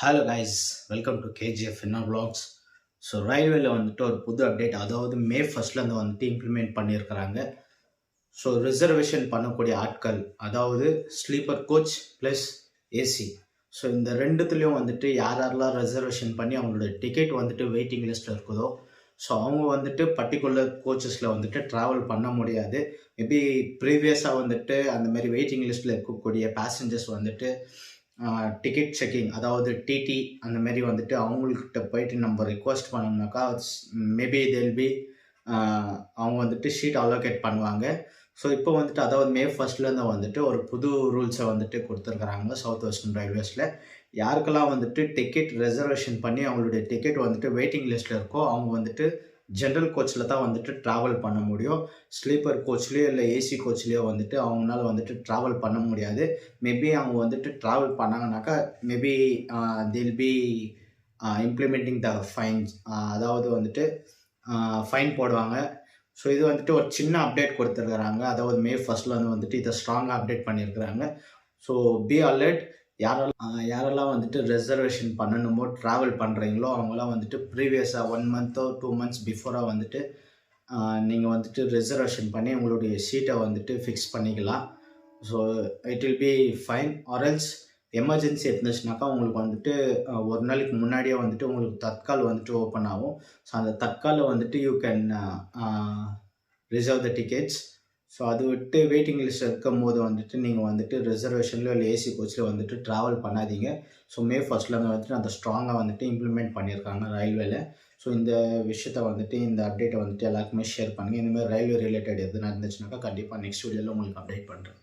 Hello guys, welcome to KGF என்ன vlogs. So ரயில்வேல வந்துட்டு ஒரு புது அப்டேட், அதாவது மே ஃபர்ஸ்ட்லேருந்து வந்துட்டு இம்ப்ளிமெண்ட் பண்ணியிருக்கிறாங்க. ஸோ ரிசர்வேஷன் பண்ணக்கூடிய ஆட்கள், அதாவது sleeper coach plus AC. So இந்த ரெண்டுத்துலேயும் வந்துட்டு யாரெல்லாம் ரிசர்வேஷன் பண்ணி அவங்களோட டிக்கெட் வந்துட்டு வெயிட்டிங் லிஸ்ட்டில் இருக்குதோ, ஸோ அவங்க வந்துட்டு பர்டிகுலர் கோச்சஸில் வந்துட்டு ட்ராவல் பண்ண முடியாது. மேபி ப்ரீவியஸாக வந்துட்டு அந்த மாதிரி வெயிட்டிங் லிஸ்ட்டில் இருக்கக்கூடிய பேசஞ்சர்ஸ் வந்துட்டு டிக்கெட் செக்கிங், அதாவது டிடி அந்த மாதிரி வந்துட்டு அவங்கக்கிட்ட போயிட்டு நம்ம ரிக்வஸ்ட் பண்ணோம்னாக்கா மேபி தேல் பி அவங்க வந்துட்டு ஷீட் அலோகேட் பண்ணுவாங்க. ஸோ இப்போ வந்துட்டு அதாவது மே ஃபர்ஸ்ட்லேருந்து வந்துட்டு ஒரு புது ரூல்ஸை வந்துட்டு கொடுத்துருக்குறாங்க சவுத் வெஸ்டர்ன் ரயில்வேஸில். யாருக்கெல்லாம் வந்துட்டு டிக்கெட் ரிசர்வேஷன் பண்ணி அவங்களுடைய டிக்கெட் வந்துட்டு வெயிட்டிங் லிஸ்ட்டில் இருக்கோ அவங்க வந்துட்டு ஜென்ரல் கோச்சில் தான் வந்துட்டு ட்ராவல் பண்ண முடியும். ஸ்லீப்பர் கோச்லேயோ இல்லை ஏசி கோச்லேயோ வந்துட்டு அவங்களால வந்துட்டு ட்ராவல் பண்ண முடியாது. மேபி அவங்க வந்துட்டு ட்ராவல் பண்ணாங்கனாக்கா மேபி தில் பி இம்ப்ளிமெண்டிங் த ஃபைன்ஸ், அதாவது வந்துட்டு ஃபைன் போடுவாங்க. ஸோ இது வந்துட்டு ஒரு சின்ன அப்டேட் கொடுத்துருக்குறாங்க, அதாவது மே ஃபர்ஸ்ட்லேருந்து வந்துட்டு இதை ஸ்ட்ராங்காக அப்டேட் பண்ணியிருக்கிறாங்க. So be alert. யாரெல்லாம் வந்துட்டு ரிசர்வேஷன் பண்ணணுமோ ட்ராவல் பண்ணுறீங்களோ அவங்களாம் வந்துட்டு ப்ரீவியஸாக 1 மந்த்தோ 2 மந்த்ஸ் பிஃபோராக வந்துட்டு நீங்கள் வந்துட்டு ரிசர்வேஷன் பண்ணி உங்களுடைய சீட்டை வந்துட்டு ஃபிக்ஸ் பண்ணிக்கலாம். So it will be fine. Or else emergency இருந்துச்சுனாக்கா உங்களுக்கு வந்துட்டு ஒரு நாளைக்கு முன்னாடியே வந்துட்டு உங்களுக்கு தட்கால் வந்துட்டு ஓப்பன் ஆகும். ஸோ அந்த தட்காலில் வந்துட்டு you can reserve the tickets. So அது விட்டு வெயிட்டிங் லிஸ்ட் இருக்கும்போது வந்துட்டு நீங்கள் வந்துட்டு ரிசர்வேஷன்லையோ இல்லை ஏசி கோச்சில் வந்துட்டு ட்ராவல் பண்ணாதீங்க. ஸோ மே ஃபர்ஸ்ட்லேருந்து வந்துட்டு அந்த ஸ்ட்ராங்காக வந்துட்டு இம்ப்ளிமெண்ட் பண்ணியிருக்காங்க ரயில்வேல. ஸோ இந்த விஷயத்தை வந்துட்டு இந்த அப்டேட்டை வந்துட்டு எல்லாருக்குமே ஷேர் பண்ணுங்கள். இந்தமாதிரி ரயில்வே ரிலேட்டட் எதுனா இருந்துச்சுனாக்கா கண்டிப்பாக நெக்ஸ்ட் வீடியோவில் உங்களுக்கு அப்டேட் பண்ணுறேன்.